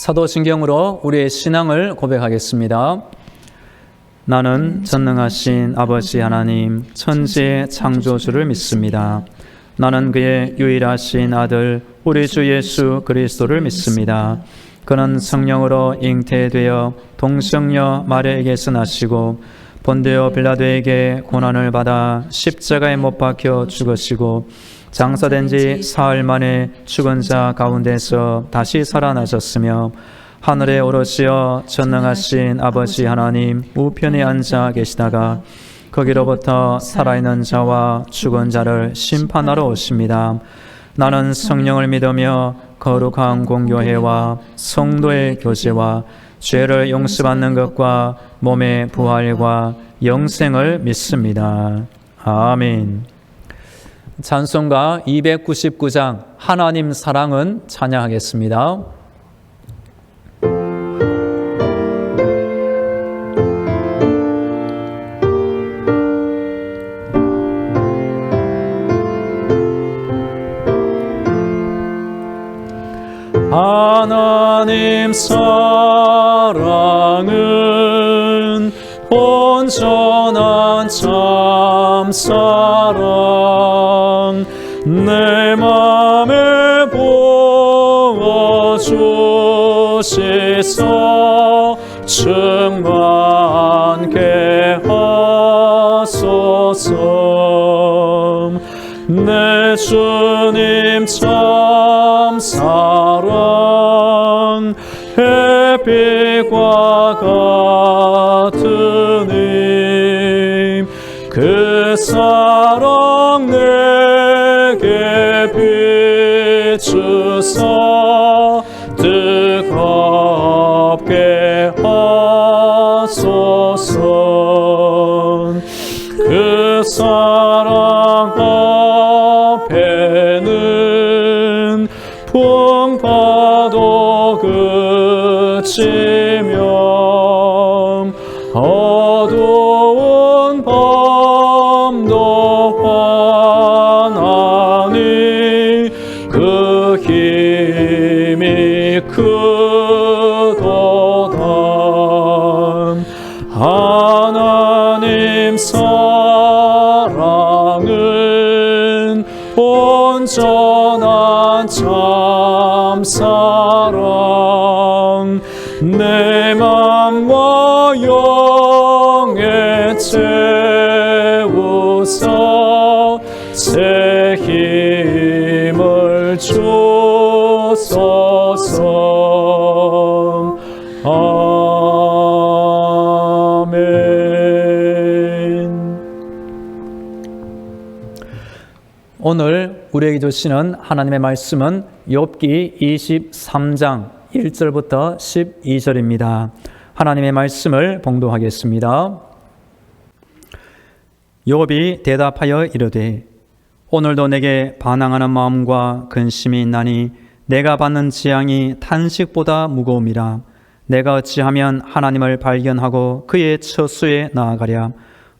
사도신경으로 우리의 신앙을 고백하겠습니다. 나는 전능하신 아버지 하나님 천지의 창조주를 믿습니다. 나는 그의 유일하신 아들 우리 주 예수 그리스도를 믿습니다. 그는 성령으로 잉태되어 동성녀 마리아에게서 나시고 본디오 빌라도에게 고난을 받아 십자가에 못 박혀 죽으시고 장사된 지 사흘 만에 죽은 자 가운데서 다시 살아나셨으며 하늘에 오르시어 전능하신 아버지 하나님 우편에 앉아 계시다가 거기로부터 살아있는 자와 죽은 자를 심판하러 오십니다. 나는 성령을 믿으며 거룩한 공교회와 성도의 교제와 죄를 용서받는 것과 몸의 부활과 영생을 믿습니다. 아멘. 찬송가 299장 하나님 사랑은 찬양하겠습니다. 하나님 사랑은 온전한 참사랑 내 맘에 부어주시소 충만케 하소서 내 주님 참사랑 햇빛과 같으니 그 사랑 내게 비추사 뜨겁게 하소서 그 사랑 앞에는 풍파도 그치며 어두운 밤도 환하니 그 힘이 크도다. 하나님 사랑은 온전한 참사랑 내 맘과 영에 채우사 새 힘을 주소서. 아멘. 오늘 우리에게 주시는 하나님의 말씀은 욥기 23장 1절부터 12절입니다. 하나님의 말씀을 봉독하겠습니다. 욥이 대답하여 이르되 오늘도 내게 반항하는 마음과 근심이 있나니 내가 받는 재앙이 탄식보다 무거움이라. 내가 어찌하면 하나님을 발견하고 그의 처소에 나아가랴.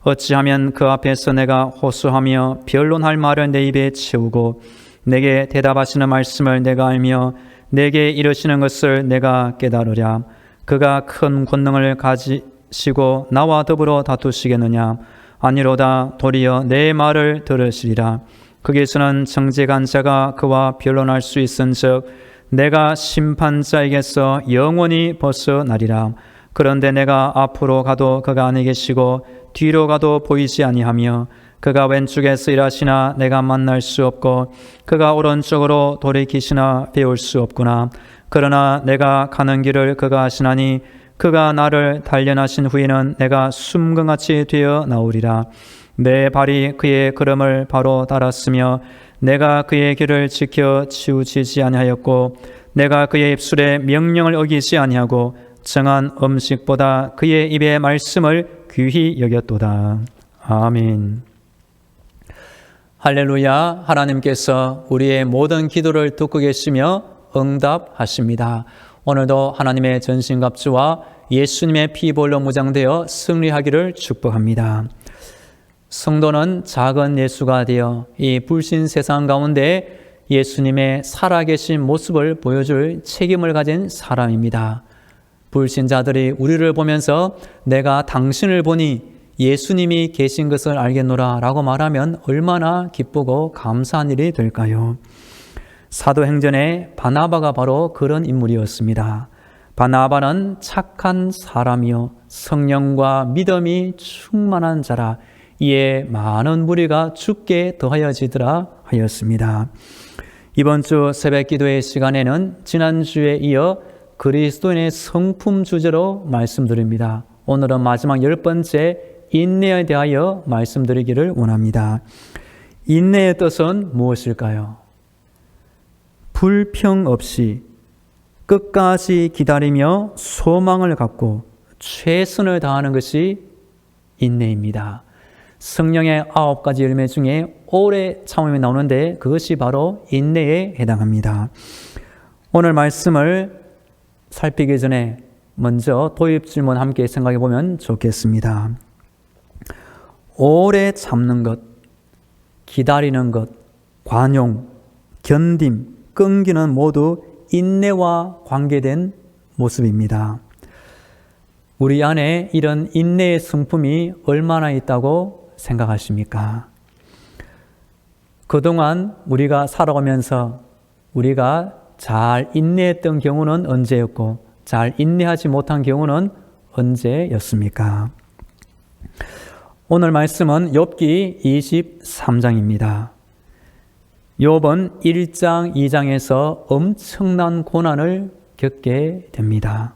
어찌하면 그 앞에서 내가 호소하며 변론할 말을 내 입에 채우고 내게 대답하시는 말씀을 내가 알며 내게 이르시는 것을 내가 깨달으랴. 그가 큰 권능을 가지시고 나와 더불어 다투시겠느냐. 아니로다. 도리어 내 말을 들으시리라. 거기서는 정직한 자가 그와 변론할 수 있은즉 내가 심판자에게서 영원히 벗어나리라. 그런데 내가 앞으로 가도 그가 아니 계시고 뒤로 가도 보이지 아니하며 그가 왼쪽에서 일하시나 내가 만날 수 없고 그가 오른쪽으로 돌이키시나 배울 수 없구나. 그러나 내가 가는 길을 그가 아시나니 그가 나를 단련하신 후에는 내가 숨금같이 되어 나오리라. 내 발이 그의 걸음을 바로 따랐으며 내가 그의 길을 지켜 치우치지 아니하였고 내가 그의 입술에 명령을 어기지 아니하고 정한 음식보다 그의 입의 말씀을 귀히 여겼도다. 아멘. 할렐루야. 하나님께서 우리의 모든 기도를 듣고 계시며 응답하십니다. 오늘도 하나님의 전신갑주와 예수님의 피볼로 무장되어 승리하기를 축복합니다. 성도는 작은 예수가 되어 이 불신 세상 가운데 예수님의 살아계신 모습을 보여줄 책임을 가진 사람입니다. 불신자들이 우리를 보면서 내가 당신을 보니 예수님이 계신 것을 알겠노라 라고 말하면 얼마나 기쁘고 감사한 일이 될까요? 사도행전의 바나바가 바로 그런 인물이었습니다. 바나바는 착한 사람이요 성령과 믿음이 충만한 자라 이에 많은 무리가 죽게 더하여지더라 하였습니다. 이번 주 새벽 기도의 시간에는 지난주에 이어 그리스도인의 성품 주제로 말씀드립니다. 오늘은 마지막 10번째 인내에 대하여 말씀드리기를 원합니다. 인내의 뜻은 무엇일까요? 불평 없이 끝까지 기다리며 소망을 갖고 최선을 다하는 것이 인내입니다. 성령의 9가지 열매 중에 오래 참음이 나오는데 그것이 바로 인내에 해당합니다. 오늘 말씀을 살피기 전에 먼저 도입 질문 함께 생각해 보면 좋겠습니다. 오래 참는 것, 기다리는 것, 관용, 견딤, 끈기는 모두 인내와 관계된 모습입니다. 우리 안에 이런 인내의 성품이 얼마나 있다고 생각하십니까? 그동안 우리가 살아가면서 우리가 잘 인내했던 경우는 언제였고 잘 인내하지 못한 경우는 언제였습니까? 오늘 말씀은 욥기 23장입니다. 욥은 1장, 2장에서 엄청난 고난을 겪게 됩니다.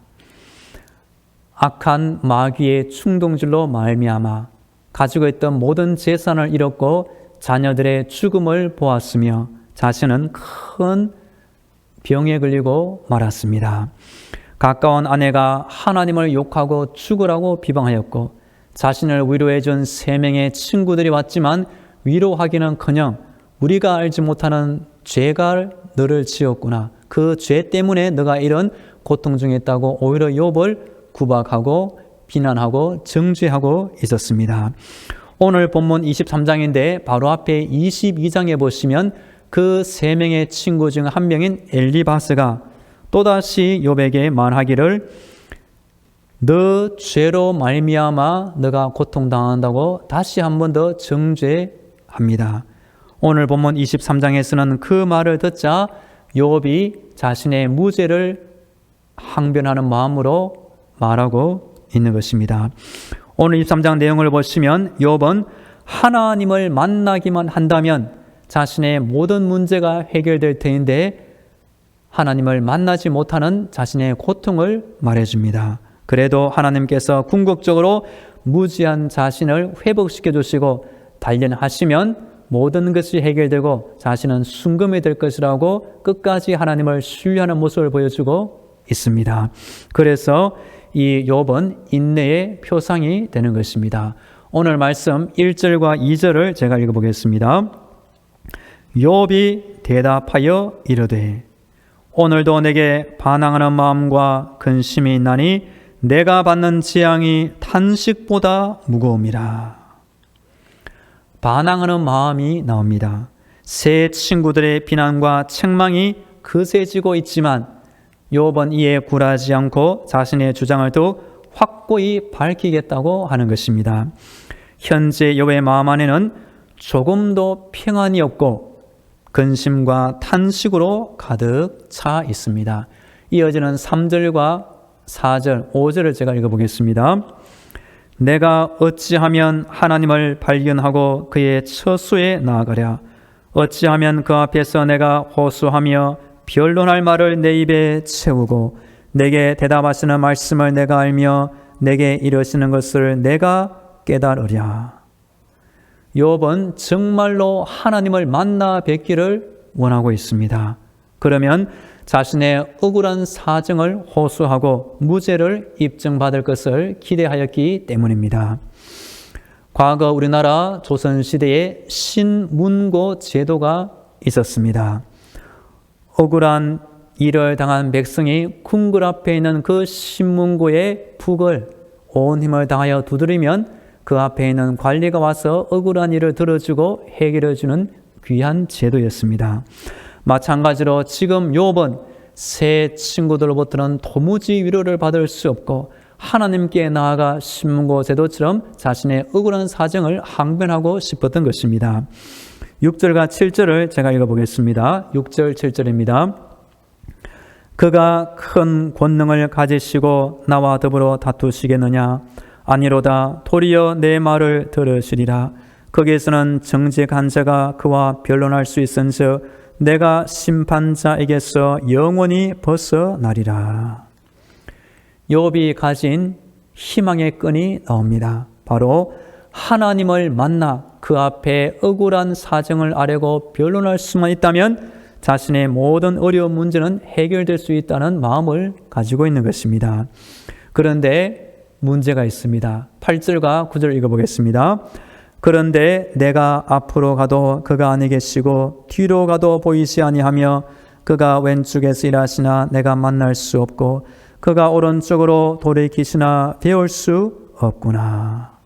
악한 마귀의 충동질로 말미암아 가지고 있던 모든 재산을 잃었고 자녀들의 죽음을 보았으며 자신은 큰 병에 걸리고 말았습니다. 가까운 아내가 하나님을 욕하고 죽으라고 비방하였고 자신을 위로해준 3명의 친구들이 왔지만 위로하기는커녕 우리가 알지 못하는 죄가 너를 지었구나. 그 죄 때문에 너가 이런 고통 중에 있다고 오히려 욥을 구박하고 비난하고 정죄하고 있었습니다. 오늘 본문 23장인데 바로 앞에 22장에 보시면 그 3명의 친구 중 한 명인 엘리바스가 또다시 욥에게 말하기를 너 죄로 말미암아 너가 고통당한다고 다시 한 번 더 정죄합니다. 오늘 본문 23장에서는 그 말을 듣자 욥이 자신의 무죄를 항변하는 마음으로 말하고 있는 것입니다. 오늘 23장 내용을 보시면 욥은 하나님을 만나기만 한다면 자신의 모든 문제가 해결될 터인데 하나님을 만나지 못하는 자신의 고통을 말해줍니다. 그래도 하나님께서 궁극적으로 무지한 자신을 회복시켜 주시고 단련하시면 모든 것이 해결되고 자신은 순금이 될 것이라고 끝까지 하나님을 신뢰하는 모습을 보여주고 있습니다. 그래서 이 욥은 인내의 표상이 되는 것입니다. 오늘 말씀 1절과 2절을 제가 읽어보겠습니다. 욥이 대답하여 이르되 오늘도 내게 반항하는 마음과 근심이 있나니 내가 받는 재앙이 탄식보다 무거움이라. 반항하는 마음이 나옵니다. 세 친구들의 비난과 책망이 거세지고 있지만 욥은 이에 굴하지 않고 자신의 주장을 더욱 확고히 밝히겠다고 하는 것입니다. 현재 욥의 마음 안에는 조금도 평안이 없고 근심과 탄식으로 가득 차 있습니다. 이어지는 3절과 4절, 5절을 제가 읽어보겠습니다. 내가 어찌하면 하나님을 발견하고 그의 처소에 나아가랴. 어찌하면 그 앞에서 내가 호소하며 변론할 말을 내 입에 채우고 내게 대답하시는 말씀을 내가 알며 내게 이르시는 것을 내가 깨달으랴. 욥은 정말로 하나님을 만나 뵙기를 원하고 있습니다. 그러면 자신의 억울한 사정을 호소하고 무죄를 입증받을 것을 기대하였기 때문입니다. 과거 우리나라 조선시대에 신문고 제도가 있었습니다. 억울한 일을 당한 백성이 궁궐 앞에 있는 그 신문고의 북을 온 힘을 다하여 두드리면 그 앞에 있는 관리가 와서 억울한 일을 들어주고 해결해주는 귀한 제도였습니다. 마찬가지로 지금 욥은 새 친구들로부터는 도무지 위로를 받을 수 없고 하나님께 나아가 신문고제도처럼 자신의 억울한 사정을 항변하고 싶었던 것입니다. 6절과 7절을 제가 읽어보겠습니다. 6절 7절입니다. 그가 큰 권능을 가지시고 나와 더불어 다투시겠느냐? 아니로다. 도리어 내 말을 들으시리라. 거기에서는 정직한 자가 그와 변론할 수 있은즉 내가 심판자에게서 영원히 벗어나리라. 욥이 가진 희망의 끈이 나옵니다. 바로 하나님을 만나 그 앞에 억울한 사정을 아뢰고 변론할 수만 있다면 자신의 모든 어려운 문제는 해결될 수 있다는 마음을 가지고 있는 것입니다. 그런데 문제가 있습니다. 8절과 9절 읽어보겠습니다. 그런데 내가 앞으로 가도 그가 아니 계시고 뒤로 가도 보이지 아니하며 그가 왼쪽에서 일하시나 내가 만날 수 없고 그가 오른쪽으로 돌이키시나 배울 수 없구나.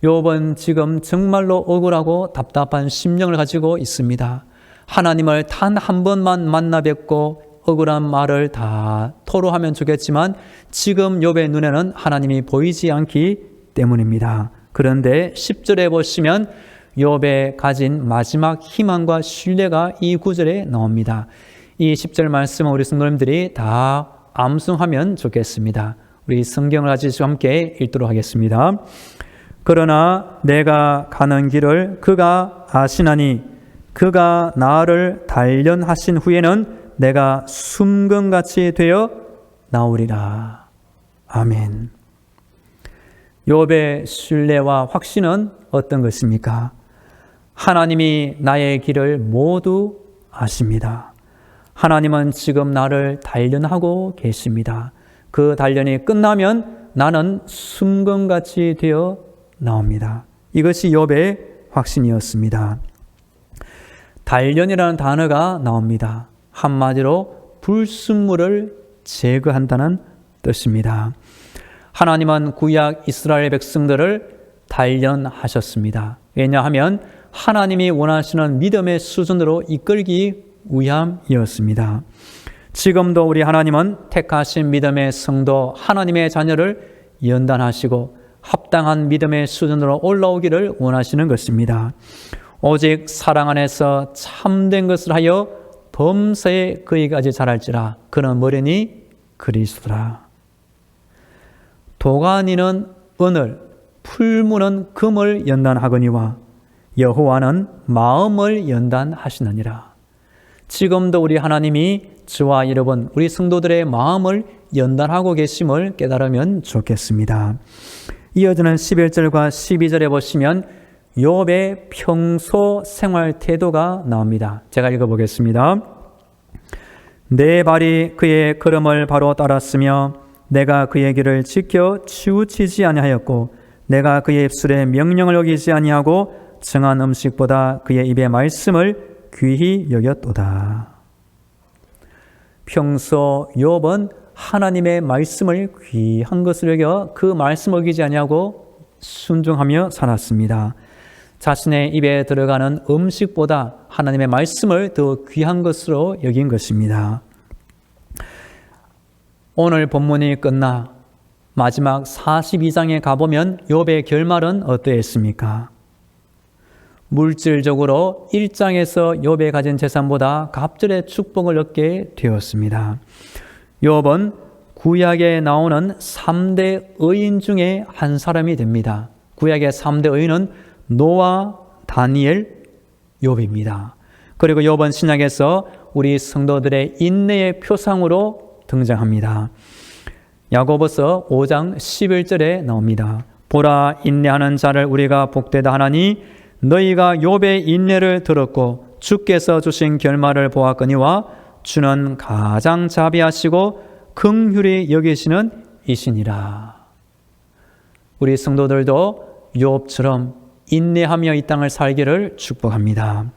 욥은 지금 정말로 억울하고 답답한 심령을 가지고 있습니다. 하나님을 단 한 번만 만나 뵙고 억울한 말을 다 토로하면 좋겠지만 지금 욥의 눈에는 하나님이 보이지 않기 때문입니다. 그런데 10절에 보시면 욥의 가진 마지막 희망과 신뢰가 이 구절에 나옵니다. 이 10절 말씀은 우리 성도님들이 다 암송하면 좋겠습니다. 우리 성경을 가지고 함께 읽도록 하겠습니다. 그러나 내가 가는 길을 그가 아시나니 그가 나를 단련하신 후에는 내가 숨금같이 되어 나오리라. 아멘. 욥의 신뢰와 확신은 어떤 것입니까? 하나님이 나의 길을 모두 아십니다. 하나님은 지금 나를 단련하고 계십니다. 그 단련이 끝나면 나는 숨금같이 되어 나옵니다. 이것이 욥의 확신이었습니다. 단련이라는 단어가 나옵니다. 한마디로 불순물을 제거한다는 뜻입니다. 하나님은 구약 이스라엘 백성들을 단련하셨습니다. 왜냐하면 하나님이 원하시는 믿음의 수준으로 이끌기 위함이었습니다. 지금도 우리 하나님은 택하신 믿음의 성도 하나님의 자녀를 연단하시고 합당한 믿음의 수준으로 올라오기를 원하시는 것입니다. 오직 사랑 안에서 참된 것을 하여 범사에 그이까지 자랄지라. 그는 뭐래니? 그리스도라. 도가니는 은을, 풀무는 금을 연단하거니와 여호와는 마음을 연단하시느니라. 지금도 우리 하나님이 저와 여러분, 우리 성도들의 마음을 연단하고 계심을 깨달으면 좋겠습니다. 이어지는 11절과 12절에 보시면 욥의 평소 생활 태도가 나옵니다. 제가 읽어보겠습니다. 내 발이 그의 걸음을 바로 따랐으며 내가 그의 길을 지켜 치우치지 아니하였고 내가 그의 입술의 명령을 어기지 아니하고 정한 음식보다 그의 입의 말씀을 귀히 여겼도다. 평소 욥은 하나님의 말씀을 귀한 것을 여겨 그 말씀을 어기지 아니하고 순종하며 살았습니다. 자신의 입에 들어가는 음식보다 하나님의 말씀을 더 귀한 것으로 여긴 것입니다. 오늘 본문이 끝나 마지막 42장에 가보면 욥의 결말은 어떠했습니까? 물질적으로 1장에서 욥의 가진 재산보다 갑절의 축복을 얻게 되었습니다. 욥은 구약에 나오는 3대 의인 중에 한 사람이 됩니다. 구약의 3대 의인은 노아, 다니엘, 욥입니다. 그리고 욥은 신약에서 우리 성도들의 인내의 표상으로 등장합니다. 야고보서 5장 11절에 나옵니다. 보라, 인내하는 자를 우리가 복되다 하나니 너희가 욥의 인내를 들었고 주께서 주신 결말을 보았거니와 주는 가장 자비하시고 긍휼히 여기시는 이시니라. 우리 성도들도 욥처럼 인내하며 이 땅을 살기를 축복합니다.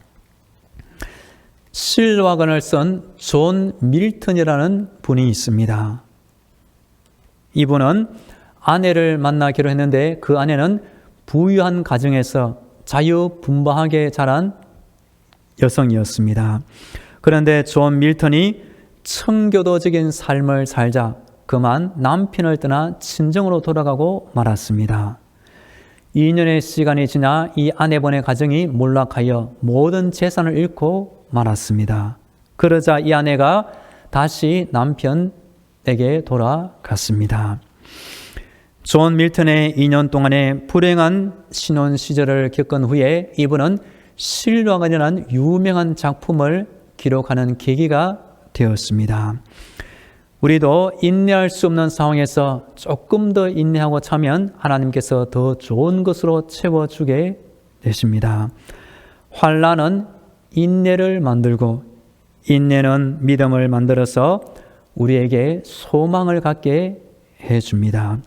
실화관을 쓴 존 밀턴이라는 분이 있습니다. 이분은 아내를 만나기로 했는데 그 아내는 부유한 가정에서 자유분방하게 자란 여성이었습니다. 그런데 존 밀턴이 청교도적인 삶을 살자 그만 남편을 떠나 친정으로 돌아가고 말았습니다. 2년의 시간이 지나 이 아내분의 가정이 몰락하여 모든 재산을 잃고 말았습니다. 그러자 이 아내가 다시 남편에게 돌아갔습니다. 존 밀턴의 2년 동안의 불행한 신혼 시절을 겪은 후에 이분은 신뢰가 일어난 유명한 작품을 기록하는 계기가 되었습니다. 우리도 인내할 수 없는 상황에서 조금 더 인내하고 차면 하나님께서 더 좋은 것으로 채워주게 되십니다. 환난은 인내를 만들고 인내는 믿음을 만들어서 우리에게 소망을 갖게 해줍니다.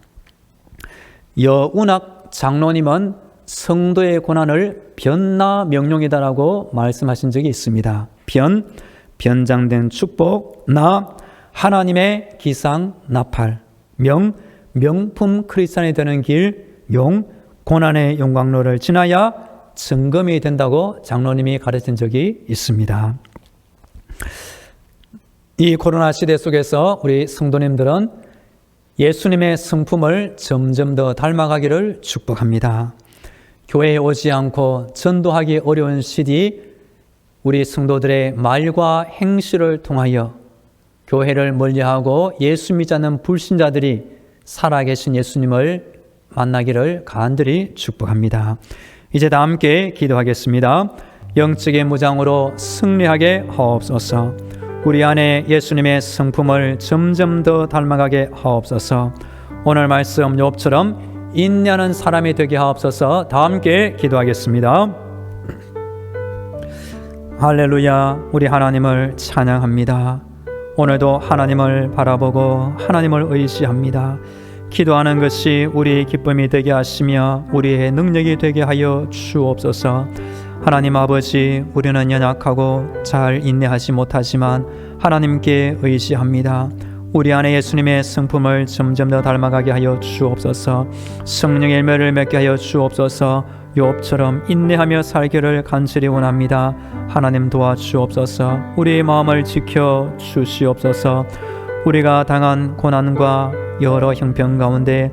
여운학 장로님은 성도의 고난을 변나 명령이다라고 말씀하신 적이 있습니다. 변장된 축복, 나 하나님의 기상 나팔, 명품 크리스찬이 되는 길, 고난의 용광로를 지나야 증거이 된다고 장로님이 가르친 적이 있습니다. 이 코로나 시대 속에서 우리 성도님들은 예수님의 성품을 점점 더 닮아가기를 축복합니다. 교회에 오지 않고 전도하기 어려운 시기 우리 성도들의 말과 행실을 통하여 교회를 멀리하고 예수 믿지 않는 불신자들이 살아계신 예수님을 만나기를 간절히 축복합니다. 이제 다 함께 기도하겠습니다. 영적인 무장으로 승리하게 하옵소서. 우리 안에 예수님의 성품을 점점 더 닮아가게 하옵소서. 오늘 말씀 욥처럼 인내하는 사람이 되게 하옵소서. 다 함께 기도하겠습니다. 할렐루야. 우리 하나님을 찬양합니다. 오늘도 하나님을 바라보고 하나님을 의지합니다. 기도하는 것이 우리의 기쁨이 되게 하시며 우리의 능력이 되게 하여 주옵소서. 하나님 아버지, 우리는 연약하고 잘 인내하지 못하지만 하나님께 의지합니다. 우리 안에 예수님의 성품을 점점 더 닮아가게 하여 주옵소서. 성령의 열매를 맺게 하여 주옵소서. 욥처럼 인내하며 살기를 간절히 원합니다. 하나님 도와주옵소서. 우리의 마음을 지켜 주시옵소서. 우리가 당한 고난과 여러 형편 가운데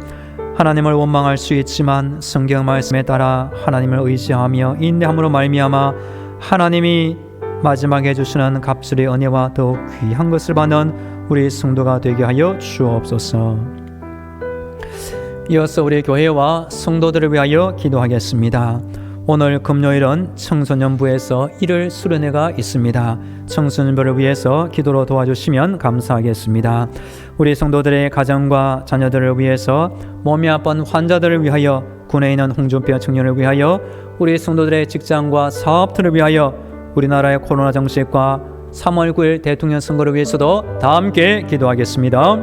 하나님을 원망할 수 있지만 성경 말씀에 따라 하나님을 의지하며 인내함으로 말미암아 하나님이 마지막에 주시는 갑절의 은혜와 더욱 귀한 것을 받는 우리 성도가 되게 하여 주옵소서. 이어서 우리 교회와 성도들을 위하여 기도하겠습니다. 오늘 금요일은 청소년부에서 1일 수련회가 있습니다. 청소년부를 위해서 기도로 도와주시면 감사하겠습니다. 우리 성도들의 가정과 자녀들을 위해서 몸이 아픈 환자들을 위하여, 군에 있는 홍준표 청년을 위하여, 우리 성도들의 직장과 사업들을 위하여, 우리나라의 코로나 정책과 3월 9일 대통령 선거를 위해서도 다 함께 기도하겠습니다.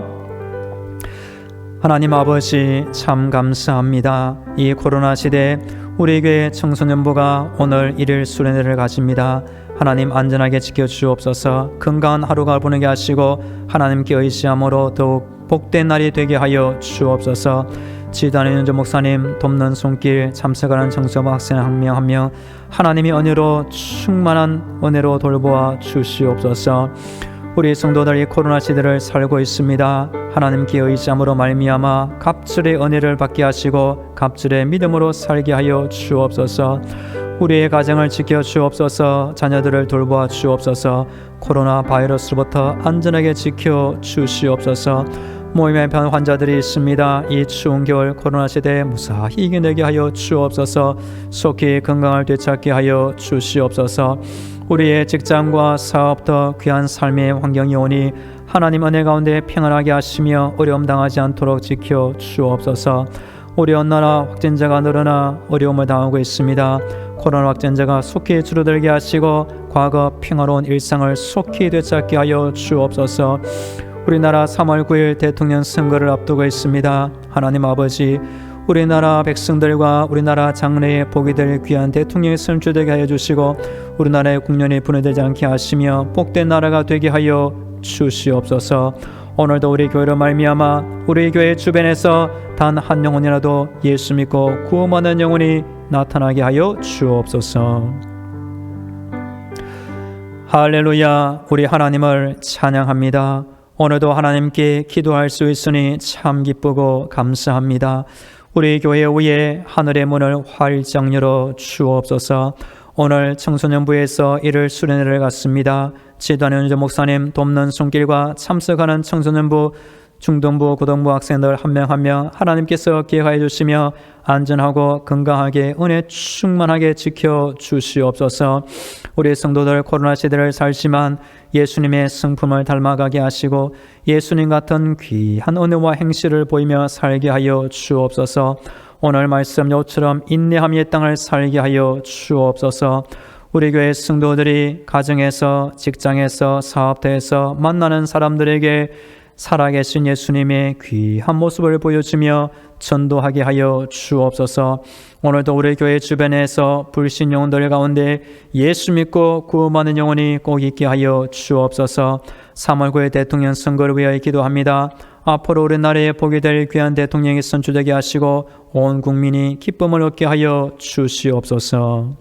하나님 아버지, 참 감사합니다. 이 코로나 시대에 우리 교회 청소년부가 오늘 1일 수련회를 가집니다. 하나님 안전하게 지켜주옵소서. 건강한 하루가 보내게 하시고 하나님께 의지함으로 더욱 복된 날이 되게 하여 주옵소서. 지도하는 윤조 목사님, 돕는 손길, 참석하는 청소부 학생 한 명 한 명 하나님이 은혜로 충만한 은혜로 돌보아 주시옵소서. 우리 성도들 이 코로나 시대를 살고 있습니다. 하나님께 의지함으로 말미암아 갑절의 은혜를 받게 하시고 갑절의 믿음으로 살게 하여 주옵소서. 우리의 가정을 지켜 주옵소서. 자녀들을 돌보아 주옵소서. 코로나 바이러스로부터 안전하게 지켜 주시옵소서. 모임에 편 환자들이 있습니다. 이 추운 겨울 코로나 시대에 무사히 이겨내게 하여 주옵소서. 속히 건강을 되찾게 하여 주시옵소서. 우리의 직장과 사업도 귀한 삶의 환경이 오니 하나님 은혜 가운데 평안하게 하시며 어려움 당하지 않도록 지켜 주옵소서. 우리 온 나라 확진자가 늘어나 어려움을 당하고 있습니다. 코로나 확진자가 속히 줄어들게 하시고 과거 평화로운 일상을 속히 되찾게 하여 주옵소서. 우리나라 3월 9일 대통령 선거를 앞두고 있습니다. 하나님 아버지, 우리나라 백성들과 우리나라 장래에 복이 될 귀한 대통령이 선출되게 하여 주시고 우리나라의 국련이 분해되지 않게 하시며 복된 나라가 되게 하여 주시옵소서. 오늘도 우리 교회로 말미암아 우리 교회 주변에서 단 한 영혼이라도 예수 믿고 구원받는 영혼이 나타나게 하여 주옵소서. 할렐루야, 우리 하나님을 찬양합니다. 오늘도 하나님께 기도할 수 있으니 참 기쁘고 감사합니다. 우리 교회 위에 하늘의 문을 활짝 열어 주옵소서. 오늘 청소년부에서 이를 수련회를 갔습니다. 지도하는 윤재 목사님 돕는 손길과 참석하는 청소년부, 중등부, 고등부 학생들 한 명 한 명 하나님께서 기억하여 주시며 안전하고 건강하게 은혜 충만하게 지켜주시옵소서. 우리 성도들 코로나 시대를 살지만 예수님의 성품을 닮아가게 하시고 예수님 같은 귀한 은혜와 행실을 보이며 살게 하여 주옵소서. 오늘 말씀 요처럼 인내함의 땅을 살게 하여 주옵소서. 우리 교회 성도들이 가정에서, 직장에서, 사업터에서 만나는 사람들에게 살아계신 예수님의 귀한 모습을 보여주며 전도하게 하여 주옵소서. 오늘도 우리 교회 주변에서 불신 영혼들 가운데 예수 믿고 구원받는 영혼이 꼭 있게 하여 주옵소서. 3월 9일 대통령 선거를 위하여 기도합니다. 앞으로 우리나라에 보게 될 귀한 대통령이 선출되게 하시고 온 국민이 기쁨을 얻게 하여 주시옵소서.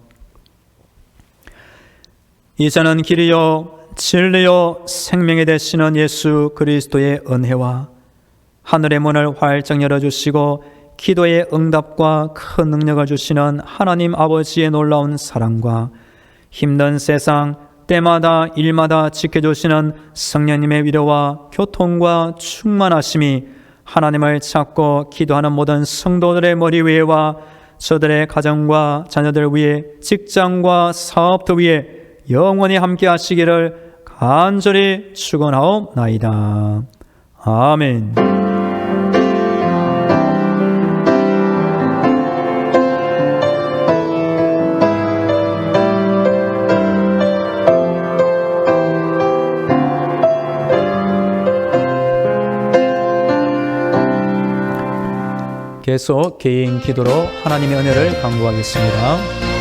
이제는 길이요 진리요 생명이 되시는 예수 그리스도의 은혜와 하늘의 문을 활짝 열어주시고 기도의 응답과 큰 능력을 주시는 하나님 아버지의 놀라운 사랑과 힘든 세상 때마다 일마다 지켜주시는 성령님의 위로와 교통과 충만하심이 하나님을 찾고 기도하는 모든 성도들의 머리 위에와 저들의 가정과 자녀들 위에 직장과 사업도 위에 영원히 함께 하시기를 간절히 축원하옵나이다. 아멘. 계속 개인 기도로 하나님의 은혜를 간구하겠습니다.